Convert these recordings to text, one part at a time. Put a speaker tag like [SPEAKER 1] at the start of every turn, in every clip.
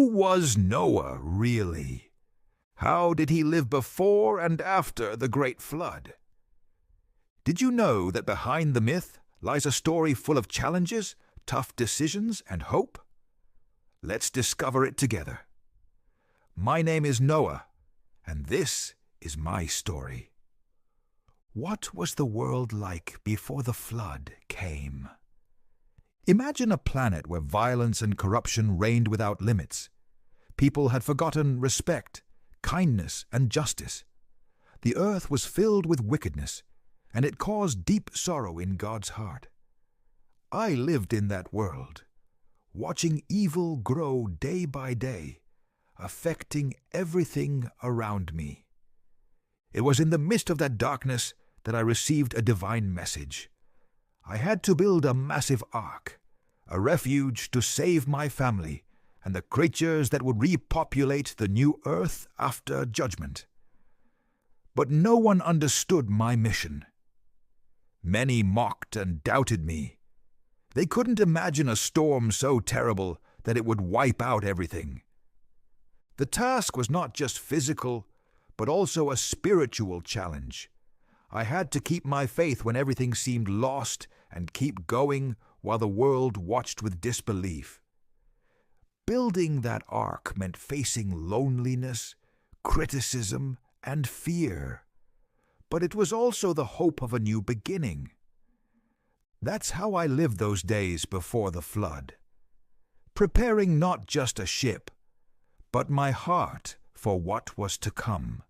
[SPEAKER 1] was Noah really? How did he live before and after the great flood? Did you know that behind the myth lies a story full of challenges, tough decisions, and hope? Let's discover it together. My name is Noah, and this is my story. What was the world like before the flood came? Imagine a planet where violence and corruption reigned without limits. People had forgotten respect, kindness, and justice. The earth was filled with wickedness, and it caused deep sorrow in God's heart. I lived in that world, watching evil grow day by day, affecting everything around me. It was in the midst of that darkness that I received a divine message. I had to build a massive ark, a refuge to save my family and the creatures that would repopulate the new earth after judgment. But no one understood my mission. Many mocked and doubted me. They couldn't imagine a storm so terrible that it would wipe out everything. The task was not just physical, but also a spiritual challenge. I had to keep my faith when everything seemed lost and keep going while the world watched with disbelief. Building that ark meant facing loneliness, criticism, and fear. But it was also the hope of a new beginning. That's how I lived those days before the flood, preparing not just a ship, but my heart for what was to come.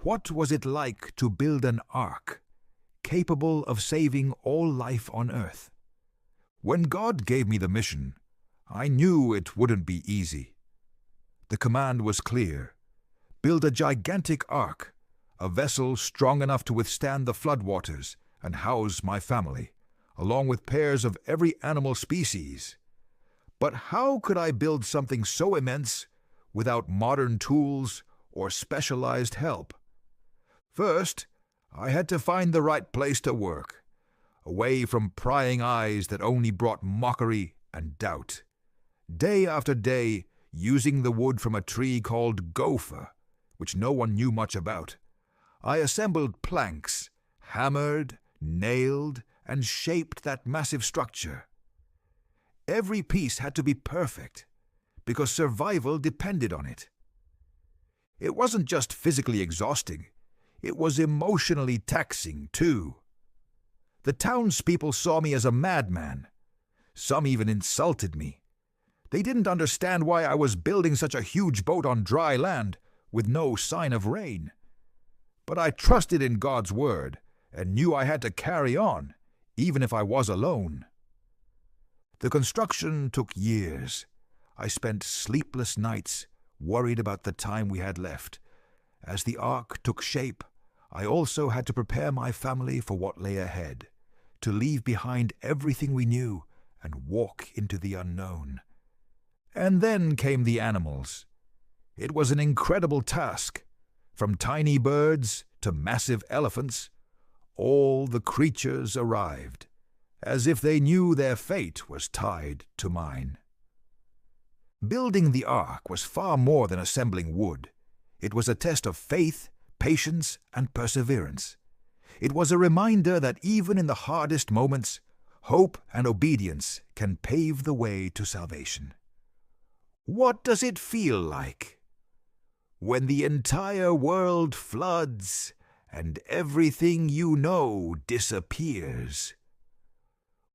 [SPEAKER 1] What was it like to build an ark, capable of saving all life on earth? When God gave me the mission, I knew it wouldn't be easy. The command was clear: build a gigantic ark, a vessel strong enough to withstand the floodwaters and house my family, along with pairs of every animal species. But how could I build something so immense without modern tools or specialized help? First, I had to find the right place to work, away from prying eyes that only brought mockery and doubt. Day after day, using the wood from a tree called gopher, which no one knew much about, I assembled planks, hammered, nailed, and shaped that massive structure. Every piece had to be perfect, because survival depended on it. It wasn't just physically exhausting, it was emotionally taxing, too. The townspeople saw me as a madman. Some even insulted me. They didn't understand why I was building such a huge boat on dry land with no sign of rain. But I trusted in God's word and knew I had to carry on, even if I was alone. The construction took years. I spent sleepless nights worried about the time we had left. As the ark took shape, I also had to prepare my family for what lay ahead, to leave behind everything we knew and walk into the unknown. And then came the animals. It was an incredible task. From tiny birds to massive elephants, all the creatures arrived, as if they knew their fate was tied to mine. Building the ark was far more than assembling wood. It was a test of faith, patience, and perseverance. It was a reminder that even in the hardest moments, hope and obedience can pave the way to salvation. What does it feel like when the entire world floods and everything you know disappears?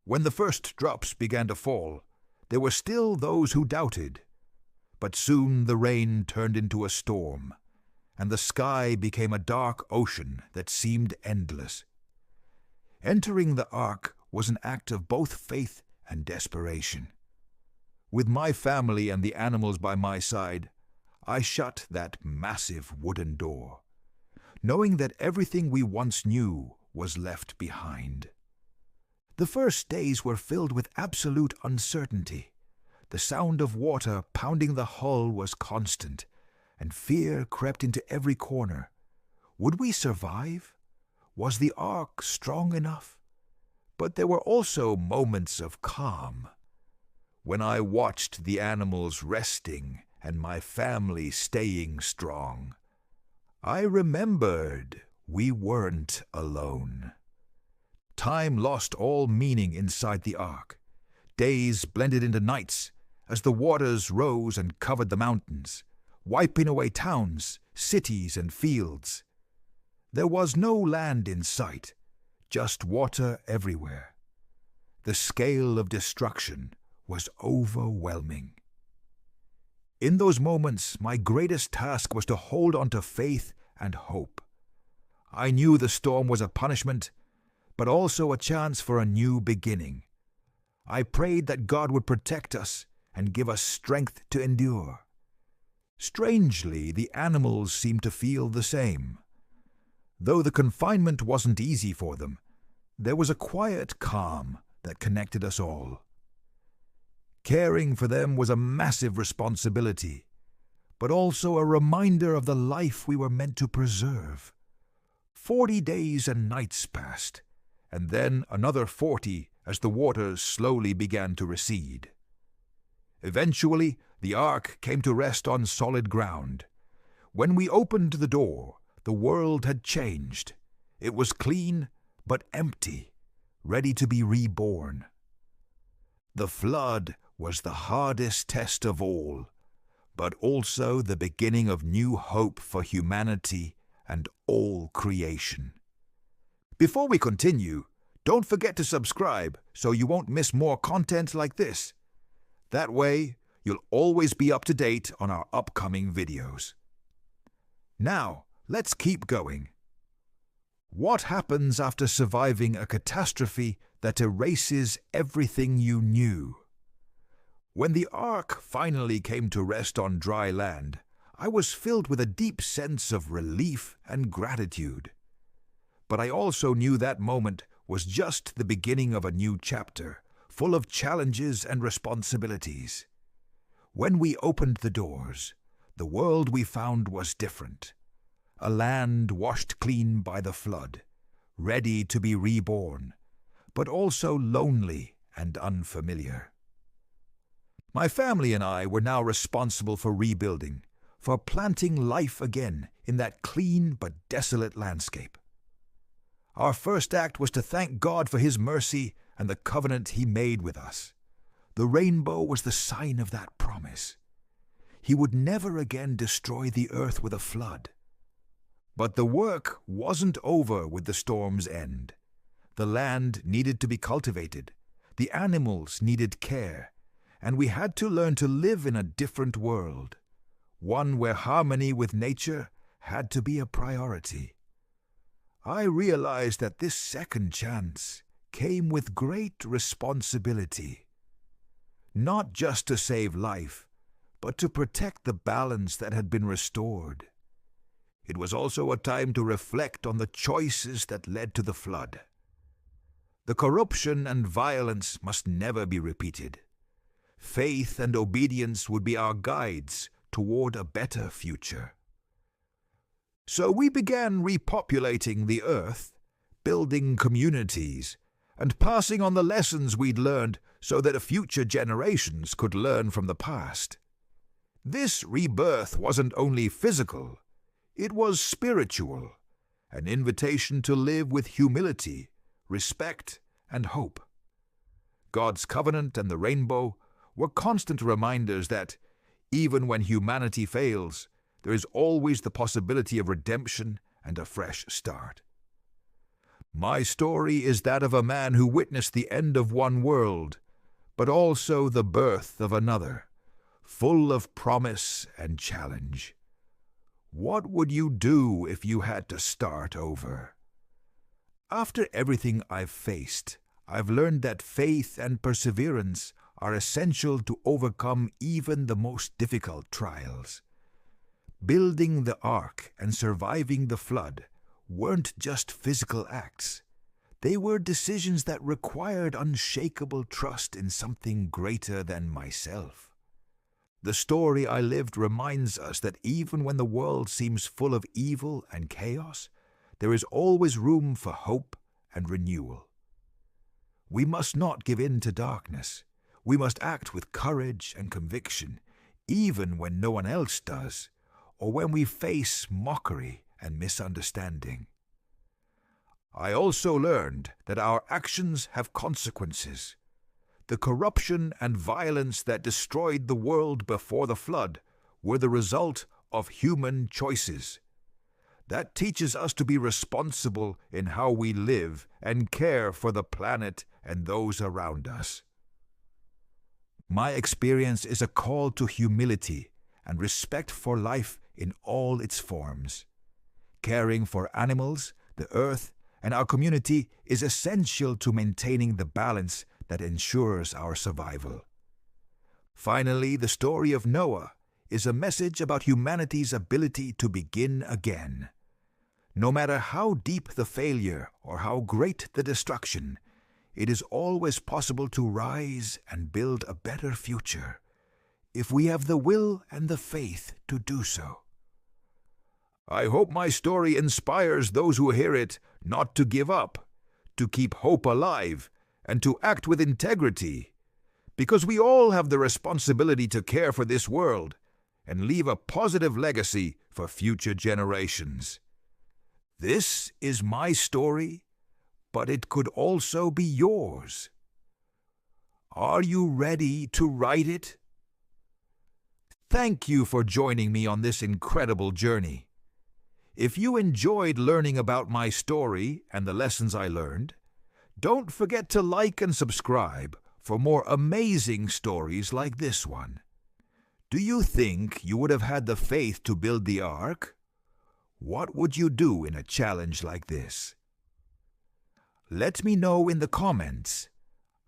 [SPEAKER 1] When the first drops began to fall, there were still those who doubted. But soon the rain turned into a storm, and the sky became a dark ocean that seemed endless. Entering the ark was an act of both faith and desperation. With my family and the animals by my side, I shut that massive wooden door, knowing that everything we once knew was left behind. The first days were filled with absolute uncertainty. The sound of water pounding the hull was constant, and fear crept into every corner. Would we survive? Was the ark strong enough? But there were also moments of calm. when I watched the animals resting and my family staying strong, I remembered we weren't alone. Time lost all meaning inside the ark. Days blended into nights as the waters rose and covered the mountains, wiping away towns, cities, and fields. There was no land in sight, just water everywhere. The scale of destruction was overwhelming. In those moments, my greatest task was to hold on to faith and hope. I knew the storm was a punishment, but also a chance for a new beginning. I prayed that God would protect us and give us strength to endure. Strangely, the animals seemed to feel the same. Though the confinement wasn't easy for them, there was a quiet calm that connected us all. Caring for them was a massive responsibility, but also a reminder of the life we were meant to preserve. 40 days and nights passed, and then another 40 as the waters slowly began to recede. Eventually, the ark came to rest on solid ground. When we opened the door, the world had changed. It was clean, but empty, ready to be reborn. The flood was the hardest test of all, but also the beginning of new hope for humanity and all creation. Before we continue, don't forget to subscribe so you won't miss more content like this. That way, you'll always be up to date on our upcoming videos. Now, let's keep going. What happens after surviving a catastrophe that erases everything you knew? When the ark finally came to rest on dry land, I was filled with a deep sense of relief and gratitude. But I also knew that moment was just the beginning of a new chapter, full of challenges and responsibilities. When we opened the doors, the world we found was different. A land washed clean by the flood, ready to be reborn, but also lonely and unfamiliar. My family and I were now responsible for rebuilding, for planting life again in that clean but desolate landscape. Our first act was to thank God for His mercy and the covenant He made with us. The rainbow was the sign of that promise. He would never again destroy the earth with a flood. But the work wasn't over with the storm's end. The land needed to be cultivated, the animals needed care, and we had to learn to live in a different world, one where harmony with nature had to be a priority. I realized that this second chance came with great responsibility. Not just to save life, but to protect the balance that had been restored. It was also a time to reflect on the choices that led to the flood. The corruption and violence must never be repeated. Faith and obedience would be our guides toward a better future. So we began repopulating the earth, building communities, and passing on the lessons we'd learned so that future generations could learn from the past. This rebirth wasn't only physical, it was spiritual, an invitation to live with humility, respect, and hope. God's covenant and the rainbow were constant reminders that, even when humanity fails, there is always the possibility of redemption and a fresh start. My story is that of a man who witnessed the end of one world, but also the birth of another, full of promise and challenge. What would you do if you had to start over? After everything I've faced, I've learned that faith and perseverance are essential to overcome even the most difficult trials. Building the ark and surviving the flood weren't just physical acts. They were decisions that required unshakable trust in something greater than myself. The story I lived reminds us that even when the world seems full of evil and chaos, there is always room for hope and renewal. We must not give in to darkness. We must act with courage and conviction, even when no one else does, or when we face mockery and misunderstanding. I also learned that our actions have consequences. The corruption and violence that destroyed the world before the flood were the result of human choices. That teaches us to be responsible in how we live and care for the planet and those around us. My experience is a call to humility and respect for life in all its forms. Caring for animals, the earth, and our community is essential to maintaining the balance that ensures our survival. Finally, the story of Noah is a message about humanity's ability to begin again. No matter how deep the failure or how great the destruction, it is always possible to rise and build a better future, if we have the will and the faith to do so. I hope my story inspires those who hear it not to give up, to keep hope alive, and to act with integrity, because we all have the responsibility to care for this world and leave a positive legacy for future generations. This is my story, but it could also be yours. Are you ready to write it? Thank you for joining me on this incredible journey. If you enjoyed learning about my story and the lessons I learned, don't forget to like and subscribe for more amazing stories like this one. Do you think you would have had the faith to build the ark? What would you do in a challenge like this? Let me know in the comments.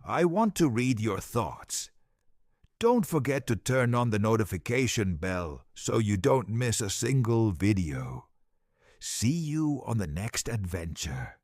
[SPEAKER 1] I want to read your thoughts. Don't forget to turn on the notification bell so you don't miss a single video. See you on the next adventure.